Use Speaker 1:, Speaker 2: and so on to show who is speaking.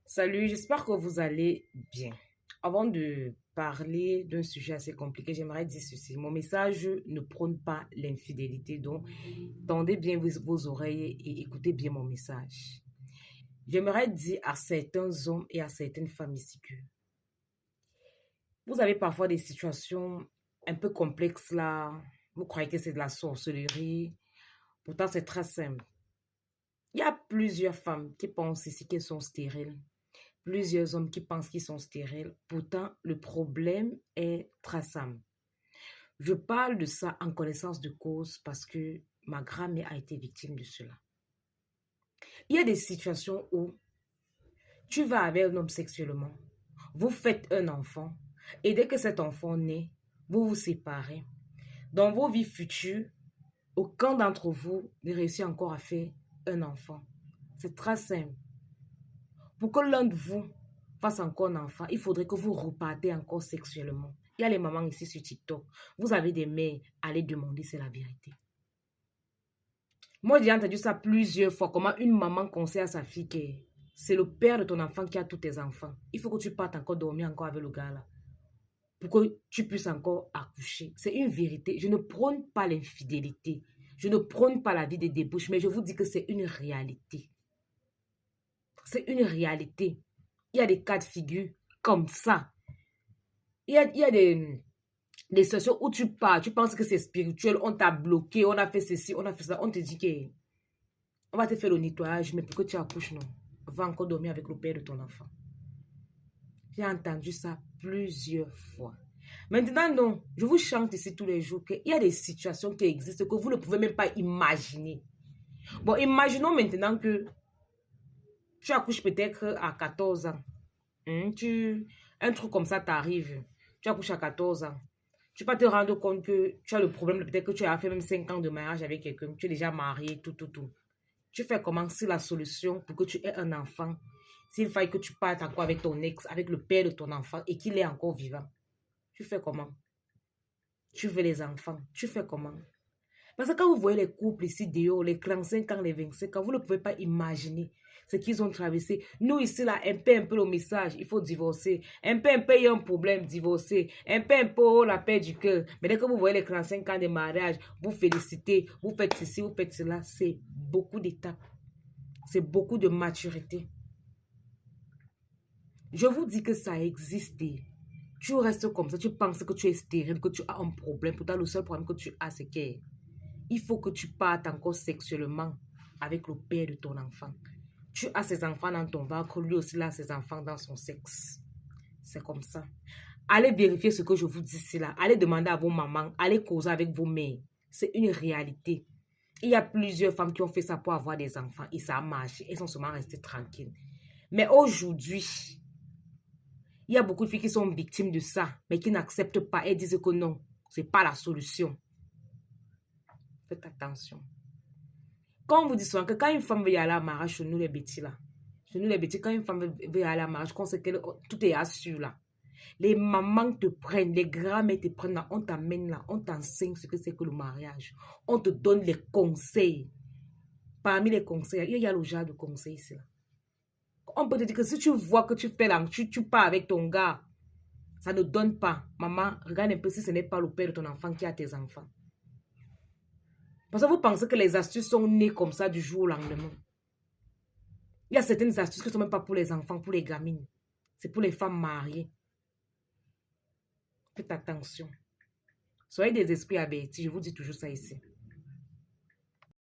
Speaker 1: Salut, j'espère que vous allez bien. Avant de parler d'un sujet assez compliqué, j'aimerais dire ceci. Mon message ne prône pas l'infidélité, donc tendez bien vos oreilles et écoutez bien mon message. J'aimerais dire à certains hommes et à certaines femmes ici que vous avez parfois des situations un peu complexes là. Vous croyez que c'est de la sorcellerie. Pourtant, c'est très simple. Il y a plusieurs femmes qui pensent ici qu'elles sont stériles. Plusieurs hommes qui pensent qu'ils sont stériles. Pourtant, le problème est traçable. Je parle de ça en connaissance de cause parce que ma grand-mère a été victime de cela. Il y a des situations où tu vas avec un homme sexuellement, vous faites un enfant et dès que cet enfant naît, vous vous séparez. Dans vos vies futures, aucun d'entre vous ne réussit encore à faire un enfant. C'est très simple. Pour que l'un de vous fasse encore un enfant, il faudrait que vous repartez encore sexuellement. Il y a les mamans ici sur TikTok. Vous avez des mères, allez demander, c'est la vérité. Moi, j'ai entendu ça plusieurs fois. Comment une maman conseille à sa fille que c'est le père de ton enfant qui a tous tes enfants. Il faut que tu partes encore dormir encore avec le gars là. Pour que tu puisses encore accoucher. C'est une vérité. Je ne prône pas l'infidélité. Je ne prône pas la vie des débauches, mais je vous dis que c'est une réalité. C'est une réalité. Il y a des cas de figure comme ça. Il y a des situations où tu pars, tu penses que c'est spirituel, on t'a bloqué, on a fait ceci, on a fait ça, on te dit que on va te faire le nettoyage, mais pour que tu accouches, non. Va encore dormir avec le père de ton enfant. J'ai entendu ça plusieurs fois. Maintenant, non, je vous chante ici tous les jours qu'il y a des situations qui existent que vous ne pouvez même pas imaginer. Bon, imaginons maintenant que tu accouches peut-être à 14 ans. Un truc comme ça t'arrive. Tu accouches à 14 ans. Tu vas te rendre compte que tu as le problème, peut-être que tu as fait même 5 ans de mariage avec quelqu'un, tu es déjà marié, tout. Tu fais comment si la solution pour que tu aies un enfant, s'il faille que tu partes encore avec ton ex, avec le père de ton enfant et qu'il est encore vivant, tu fais comment? Tu veux les enfants, tu fais comment? Parce que quand vous voyez les couples ici dehors, les 35 ans, les 25 ans, vous ne pouvez pas imaginer ce qu'ils ont traversé. Nous ici, là, un peu le message, il faut divorcer. Un peu, il y a un problème, divorcer. Un peu, oh, la paix du cœur. Mais dès que vous voyez les 35 ans de mariage, vous félicitez, vous faites ceci, vous faites cela. C'est beaucoup d'étapes. C'est beaucoup de maturité. Je vous dis que ça existe. Tu restes comme ça, tu penses que tu es stérile, que tu as un problème. Pourtant, le seul problème que tu as, c'est que il faut que tu partes encore sexuellement avec le père de ton enfant. Tu as ses enfants dans ton ventre, lui aussi a ses enfants dans son sexe. C'est comme ça. Allez vérifier ce que je vous dis ici là. Allez demander à vos mamans, allez causer avec vos mères. C'est une réalité. Il y a plusieurs femmes qui ont fait ça pour avoir des enfants et ça a marché. Elles sont seulement restées tranquilles. Mais aujourd'hui, il y a beaucoup de filles qui sont victimes de ça, mais qui n'acceptent pas. Elles disent que non, ce n'est pas la solution. Faites attention. Quand on vous dit souvent que quand une femme veut y aller à la mariage, chez nous les bêtis là, chez nous les bêtis, quand une femme veut y aller à la mariage, qu'on sait que tout est assuré là. Les mamans te prennent, les grands-mères te prennent là, on t'amène là, on t'enseigne ce que c'est que le mariage. On te donne les conseils. Parmi les conseils, il y a le genre de conseils ici là. On peut te dire que si tu vois que tu fais là, tu pars avec ton gars, ça ne donne pas. Maman, regarde un peu si ce n'est pas le père de ton enfant qui a tes enfants. Parce que vous pensez que les astuces sont nées comme ça du jour au lendemain. Il y a certaines astuces qui ne sont même pas pour les enfants, pour les gamines. C'est pour les femmes mariées. Faites attention. Soyez des esprits avertis, je vous dis toujours ça ici.